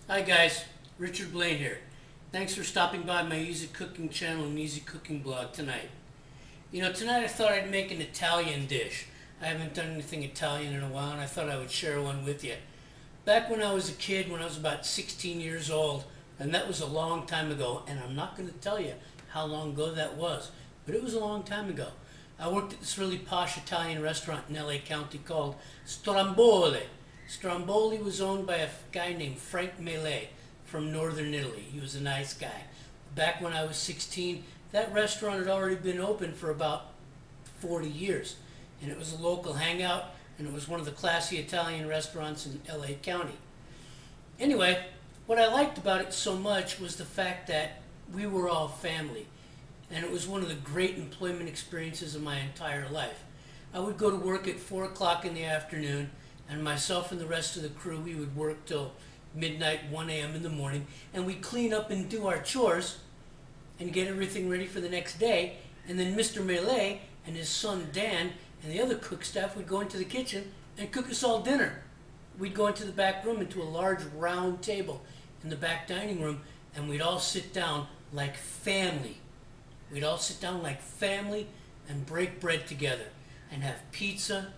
Hi guys, Richard Blaine here. Thanks for stopping by my Easy Cooking channel and Easy Cooking blog tonight. Tonight I thought I'd make an Italian dish. I haven't done anything Italian in a while and I thought I would share one with you. Back when I was a kid, when I was about 16 years old, and that was a long time ago, and I'm not going to tell you how long ago that was, but it was a long time ago. I worked at this really posh Italian restaurant in LA County called Stromboli. Stromboli was owned by a guy named Frank Mele from northern Italy. He was a nice guy. Back when I was 16, that restaurant had already been open for about 40 years. And it was a local hangout, and it was one of the classy Italian restaurants in LA County. Anyway, what I liked about it so much was the fact that we were all family. And it was one of the great employment experiences of my entire life. I would go to work at 4 o'clock in the afternoon, and myself and the rest of the crew, we would work till midnight, 1 a.m. in the morning, and we'd clean up and do our chores and get everything ready for the next day. And then Mr. Mele and his son Dan and the other cook staff would go into the kitchen and cook us all dinner. We'd go into the back room, into a large round table in the back dining room, and we'd all sit down like family. We'd all sit down like family and break bread together and have pizza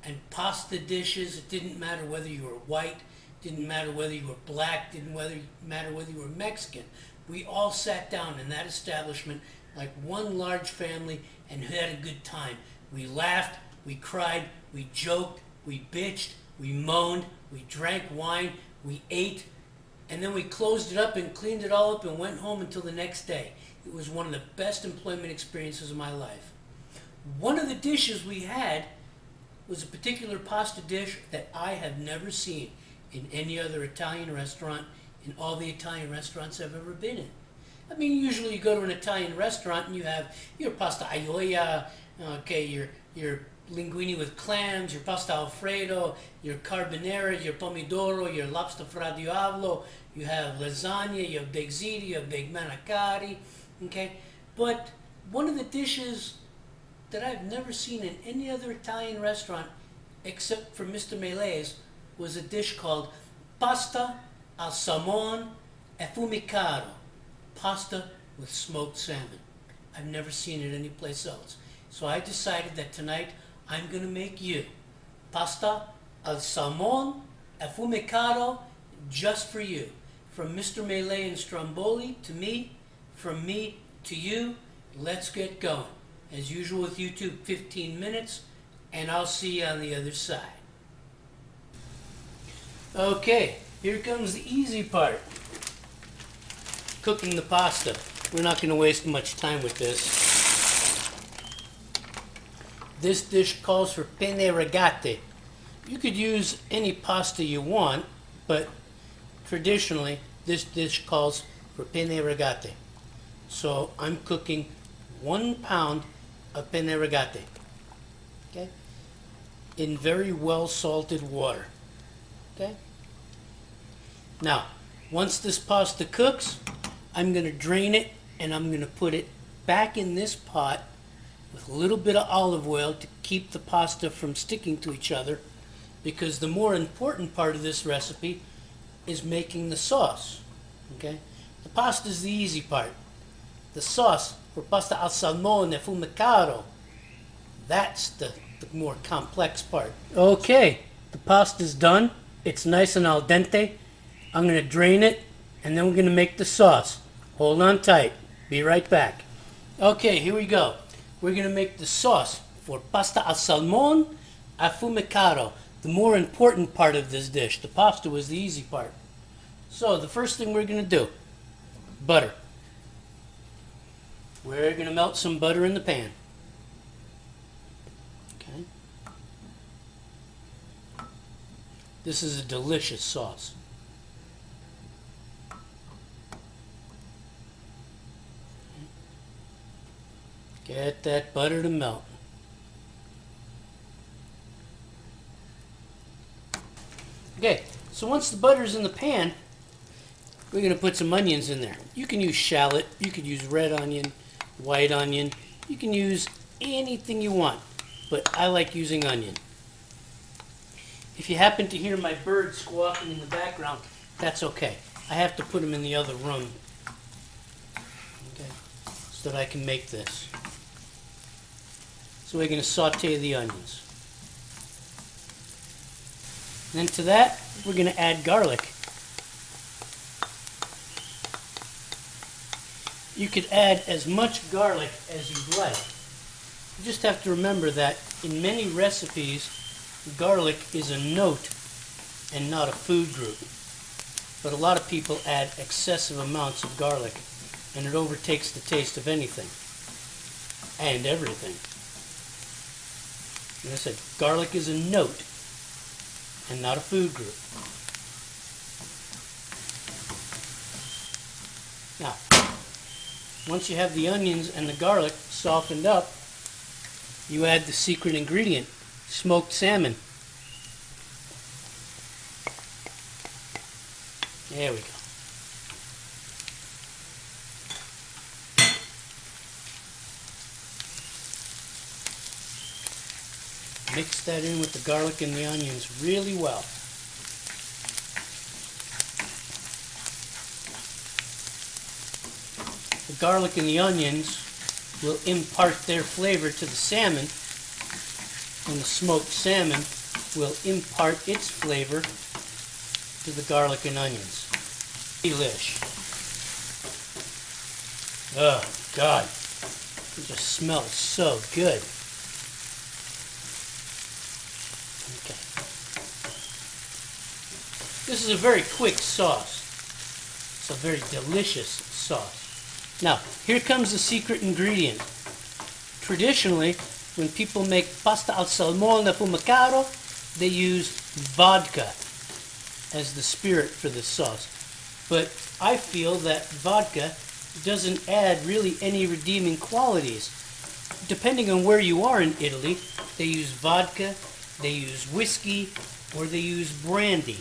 and pasta dishes. It didn't matter whether you were white, didn't matter whether you were black, didn't matter whether you were Mexican. We all sat down in that establishment like one large family and had a good time. We laughed, we cried, we joked, we bitched, we moaned, we drank wine, we ate, and then we closed it up and cleaned it all up and went home until the next day. It was one of the best employment experiences of my life. One of the dishes we had was a particular pasta dish that I have never seen in any other Italian restaurant, in all the Italian restaurants I've ever been in. I mean, usually you go to an Italian restaurant and you have your pasta aglio, okay, your linguine with clams, your pasta alfredo, your carbonara, your pomodoro, your lobster fra diavolo, you have lasagna, you have baked ziti, you have baked manicotti, okay? But one of the dishes that I've never seen in any other Italian restaurant except for Mr. Mele's was a dish called pasta al salmone affumicato, pasta with smoked salmon. I've never seen it anyplace else. So I decided that tonight I'm going to make you pasta al salmone affumicato just for you. From Mr. Mele and Stromboli to me, from me to you, let's get going. As usual with YouTube, 15 minutes, and I'll see you on the other side. Okay, here comes the easy part. Cooking the pasta. We're not going to waste much time with this. This dish calls for penne rigate. You could use any pasta you want, but traditionally this dish calls for penne rigate. So I'm cooking 1 pound of penne rigate, okay, in very well salted water, okay. Now, once this pasta cooks, I'm going to drain it and I'm going to put it back in this pot with a little bit of olive oil to keep the pasta from sticking to each other, because the more important part of this recipe is making the sauce, okay. The pasta is the easy part. The sauce for pasta al salmone affumicato, that's the more complex part. Okay, the pasta's done. It's nice and al dente. I'm going to drain it, and then we're going to make the sauce. Hold on tight. Be right back. Okay, here we go. We're going to make the sauce for pasta al salmone affumicato, the more important part of this dish. The pasta was the easy part. So the first thing we're going to do, butter. We're going to melt some butter in the pan. Okay. This is a delicious sauce. Get that butter to melt. Okay, so once the butter's in the pan, we're going to put some onions in there. You can use shallot, you could use red onion, white onion, you can use anything you want, but I like using onion. If you happen to hear my bird squawking in the background, that's okay. I have to put them in the other room, okay, so that I can make this. So we're going to saute the onions. And then to that, we're going to add garlic. You could add as much garlic as you'd like. You just have to remember that in many recipes, garlic is a note and not a food group. But a lot of people add excessive amounts of garlic, and it overtakes the taste of anything and everything. Like I said, garlic is a note and not a food group. Now, once you have the onions and the garlic softened up, you add the secret ingredient, smoked salmon. There we go. Mix that in with the garlic and the onions really well. The garlic and the onions will impart their flavor to the salmon, and the smoked salmon will impart its flavor to the garlic and onions. Delish. Oh God, it just smells so good. Okay. This is a very quick sauce. It's a very delicious sauce. Now, here comes the secret ingredient. Traditionally, when people make pasta al salmone affumicato, they use vodka as the spirit for this sauce. But I feel that vodka doesn't add really any redeeming qualities. Depending on where you are in Italy, they use vodka, they use whiskey, or they use brandy.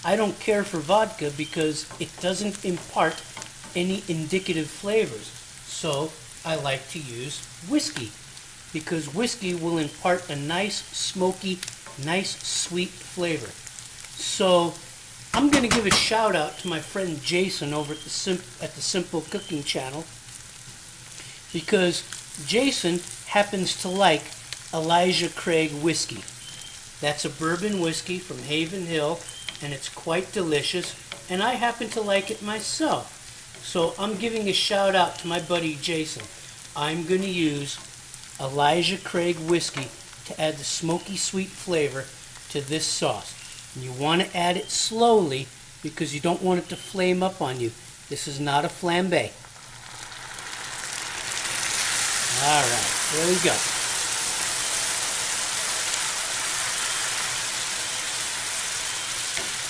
I don't care for vodka because it doesn't impart any indicative flavors. So I like to use whiskey because whiskey will impart a nice smoky, nice sweet flavor. So I'm going to give a shout out to my friend Jason over at the Simple Cooking channel, because Jason happens to like Elijah Craig whiskey. That's a bourbon whiskey from Haven Hill, and it's quite delicious, and I happen to like it myself. So I'm giving a shout out to my buddy Jason. I'm going to use Elijah Craig whiskey to add the smoky sweet flavor to this sauce. And you want to add it slowly because you don't want it to flame up on you. This is not a flambe. Alright, there we go.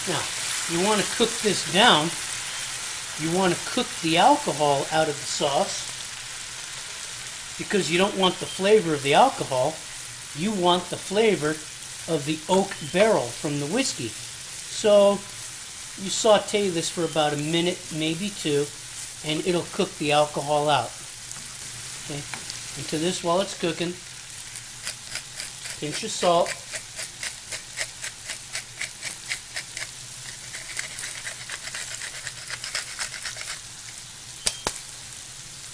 Now, you want to cook this down. You want to cook the alcohol out of the sauce because you don't want the flavor of the alcohol. You want the flavor of the oak barrel from the whiskey. So you saute this for about a minute, maybe two, and it'll cook the alcohol out. Okay? And to this, while it's cooking, pinch of salt,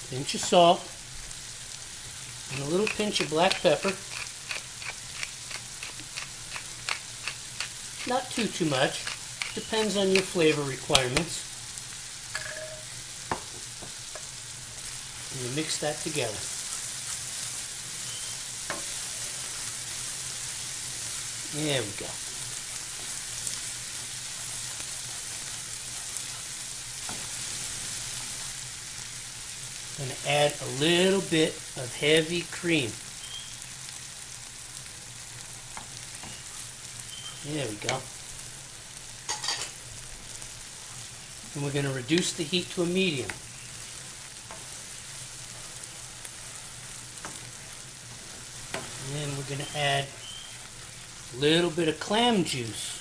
pinch of salt, and a little pinch of black pepper. Not too much. Depends on your flavor requirements. And you mix that together. There we go. I'm going to add a little bit of heavy cream. There we go. And we're going to reduce the heat to a medium. And then we're going to add a little bit of clam juice.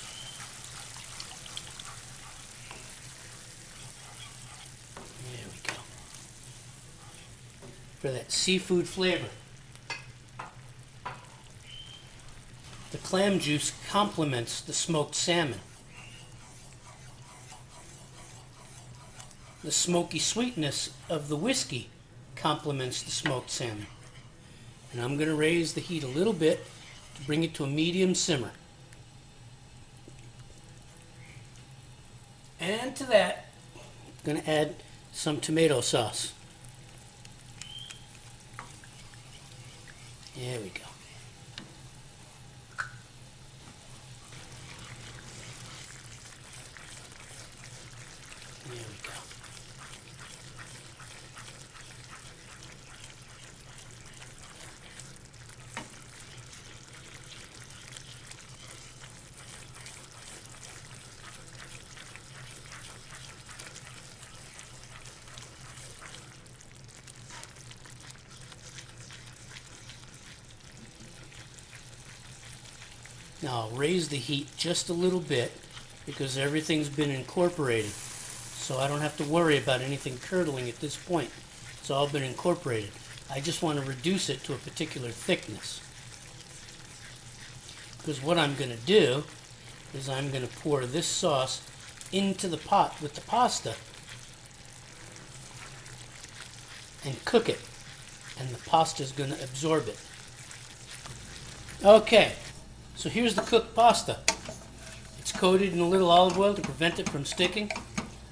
There we go. For that seafood flavor. The clam juice complements the smoked salmon. the smoky sweetness of the whiskey complements the smoked salmon. And I'm going to raise the heat a little bit to bring it to a medium simmer. And to that, I'm going to add some tomato sauce. There we go. There we go. Now I'll raise the heat just a little bit because everything's been incorporated. So I don't have to worry about anything curdling at this point. It's all been incorporated. I just want to reduce it to a particular thickness. Because what I'm going to do is I'm going to pour this sauce into the pot with the pasta and cook it. And the pasta is going to absorb it. Okay, so here's the cooked pasta. It's coated in a little olive oil to prevent it from sticking.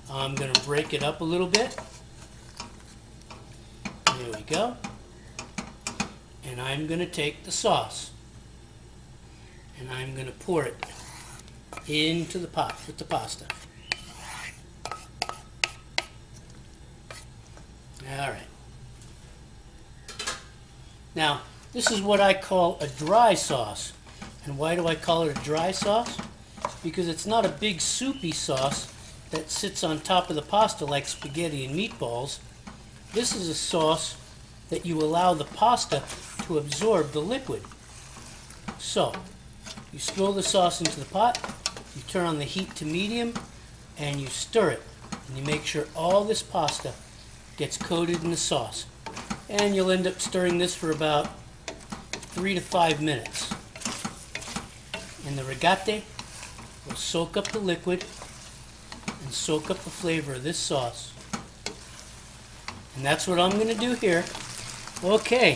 I'm going to break it up a little bit. There we go. And I'm going to take the sauce and I'm going to pour it into the pot with the pasta. Alright. Now, this is what I call a dry sauce. And why do I call it a dry sauce? Because it's not a big soupy sauce that sits on top of the pasta like spaghetti and meatballs. This is a sauce that you allow the pasta to absorb the liquid. So, you spill the sauce into the pot, you turn on the heat to medium, and you stir it. And you make sure all this pasta gets coated in the sauce. And you'll end up stirring this for about 3 to 5 minutes. And the rigate will soak up the liquid and soak up the flavor of this sauce. And that's what I'm going to do here. Okay.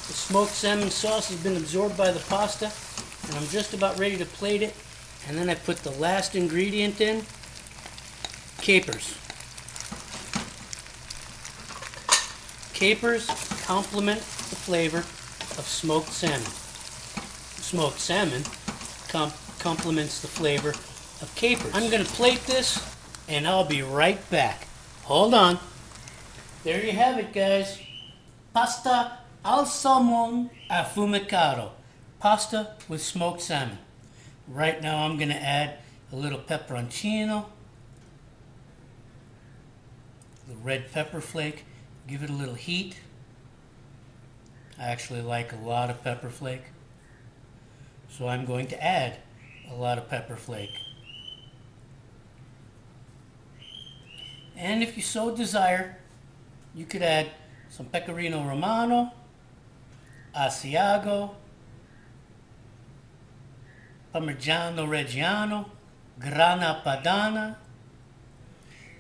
The smoked salmon sauce has been absorbed by the pasta, and I'm just about ready to plate it. And then I put the last ingredient in, capers. Capers complement the flavor of smoked salmon. Smoked salmon complements the flavor of capers. I'm going to plate this, and I'll be right back. Hold on. There you have it, guys. Pasta al salmon affumicato. Pasta with smoked salmon. Right now I'm going to add a little peperoncino, the red pepper flake. Give it a little heat. I actually like a lot of pepper flake, so I'm going to add a lot of pepper flake. And if you so desire, you could add some pecorino romano, asiago, parmigiano reggiano, grana padano,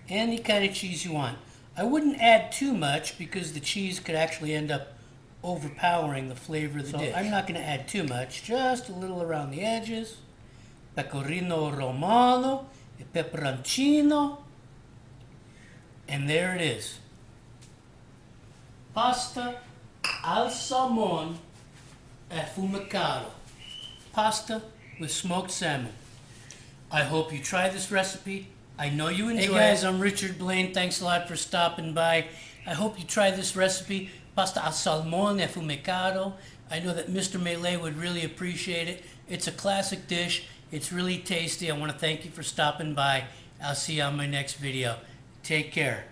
any kind of cheese you want. I wouldn't add too much because the cheese could actually end up overpowering the flavor of the dish. I'm not going to add too much, just a little around the edges. Pecorino romano, e peperoncino, and there it is. Pasta al salmon affumicato. Pasta with smoked salmon. I hope you try this recipe. I know you enjoy it. Hey guys, I'm Richard Blaine. Thanks a lot for stopping by. I hope you try this recipe, pasta al salmon affumicato. I know that Mr. Melee would really appreciate it. It's a classic dish. It's really tasty. I want to thank you for stopping by. I'll see you on my next video. Take care.